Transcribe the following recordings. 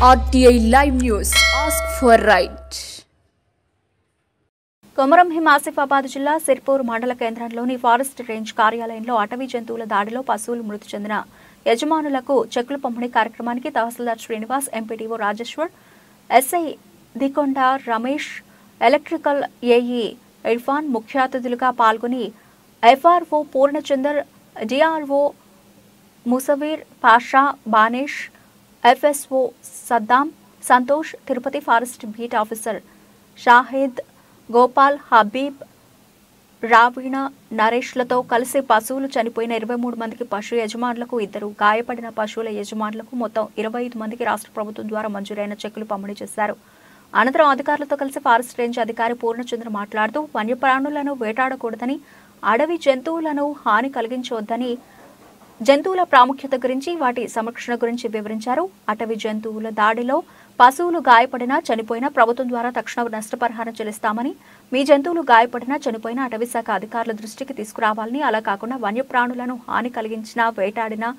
RTI Live News. Ask for right. Komaram Bheem Asifabad జిల్లా సిర్పూర్ మండల కేంద్రంలోని ఫారెస్ట్ రేంజ్ కార్యాలయంలో అటవీ జంతువుల దాడిలో పశువులు మృతి చెందిన యజమానులకు చెక్కుల పంపిణీ కార్యక్రమానికి tahsildar Srinivas, MPDO Rajeshwar, SI Dikonda Ramesh, electrical AE Irfan ముఖ్య అతిథులుగా పాల్గొని FRO Purnachander, DRO Musaveer Pasha, Banesh, FSO Saddam, Santosh, Tirupati forest beat officer Shahid, Gopal, Habib, Raveena, నరేష్లతో కలిసి పశువులు చనిపోయిన 23 మందికి పశు యజమానులకు, 2 గాయపడిన పశువుల యజమానులకు మొత్తం 25 మందికి రాష్ట్ర ప్రభుత్వం ద్వారా మంజూరైన చెక్కులు పంపిణీ చేశారు. అనంతరం అధికారులతో కలిసి ఫారెస్ట్ రేంజ్ అధికారి పూర్ణచంద్ర మాట్లాడుతూ వన్యప్రాణులను వేటాడకూడదని, అడవి జంతువులను హాని కలిగించవద్దని, జంతువుల ప్రాముఖ్యత గురించి, వాటి సంరక్షణ గురించి వివరించారు. అటవీ జంతువుల దాడిలో పశువులు గాయపడినా చనిపోయినా ప్రభుత్వం ద్వారా తక్షణ నష్టపరిహారం చెల్లిస్తామని, మీ జంతువులు గాయపడినా చనిపోయినా అటవీ శాఖ అధికారుల దృష్టికి తీసుకురావాలని, అలా కాకుండా వన్యప్రాణులను హాని కలిగించినా, వేటాడినా,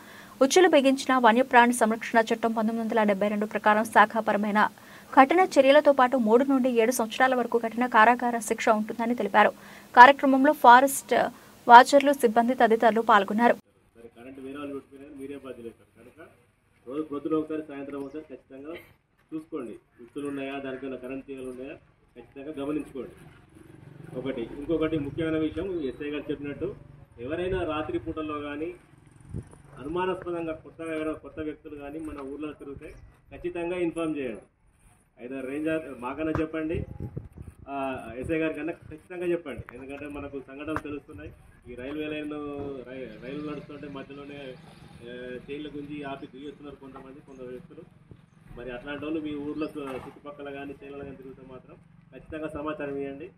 ఉచ్చులు బిగించిన వన్యప్రాణి సంరక్షణ చట్టం 1972 ప్రకారం శాఖాపరమైన కఠిన చర్యలతో పాటు 3 నుండి 7 సంవత్సరాల వరకు కఠిన కారాగార శిక్ష ఉంటుందని తెలిపారు. కార్యక్రమంలో ఫారెస్ట్ వాచర్లు, సిబ్బంది తదితరులు పాల్గొన్నారు. కరెంట్ వేరే వాళ్ళు పెట్టుకునే మీరే బాధ్యత అవుతారు కనుక రోజు పొద్దున ఒకసారి, సాయంత్రం ఒకసారి ఖచ్చితంగా చూసుకోండి. ఉచ్చులు ఉన్నాయా, దానికైనా కరెంట్ తీగలు ఉన్నాయా ఖచ్చితంగా గమనించుకోండి. ఇంకొకటి ముఖ్యమైన విషయం, ఎస్ఐ గారు చెప్పినట్టు ఎవరైనా రాత్రి పూటల్లో కానీ అనుమానాస్పదంగా కొత్త వ్యక్తులు కానీ మన ఊర్లో తిరిగితే ఖచ్చితంగా ఇన్ఫార్మ్ చేయండి. అయితే రేంజర్ మాకన్నా చెప్పండి, ఎస్ఐ గారి కన్నా ఖచ్చితంగా చెప్పండి. ఎందుకంటే మనకు సంఘటనలు తెలుస్తున్నాయి. ఈ రైలు నడుస్తుంటే మధ్యలోనే చైన్ల గుంజి ఆపి తిరుగుతున్నారు కొందరు వ్యక్తులు. మరి అట్లాంటి వాళ్ళు మీ ఊర్లో చుట్టుపక్కల కానీ చైన్లలో కానీ తిరుగుతే మాత్రం ఖచ్చితంగా సమాచారం ఇవ్వండి.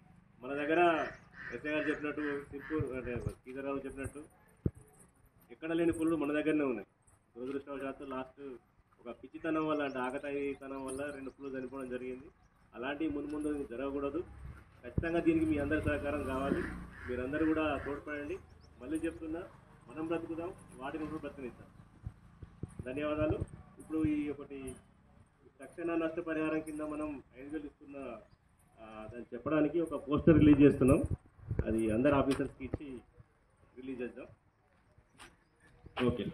మన దగ్గర ఎస్ఐ గారు చెప్పినట్టు, సిర్పూర్ అంటే కీదరావు చెప్పినట్టు ఎక్కడ లేని పులులు మన దగ్గరనే ఉన్నాయి. దురదృష్టవశాత్తు లాస్ట్ ఒక పిచ్చితనం వల్ల, అంటే ఆకతాయితనం వల్ల 2 పులులు చనిపోవడం జరిగింది. అలాంటివి ముందు జరగకూడదు. ఖచ్చితంగా దీనికి మీ అందరి సహకారం కావాలి. మీరందరూ కూడా తోడ్పడండి. మళ్ళీ చెప్తున్నా, మనం బ్రతుకుదాం, వాటిని కూడా బ్రతకనిద్దాం. ధన్యవాదాలు. ఇప్పుడు ఈ తక్షణ నష్టపరిహారం కింద మనం 5,000 ఇస్తున్న దాన్ని చెప్పడానికి ఒక పోస్టర్ రిలీజ్ చేస్తున్నాం. అది అందరు ఆఫీసర్స్కి ఇచ్చి రిలీజ్ చేద్దాం. ఓకే.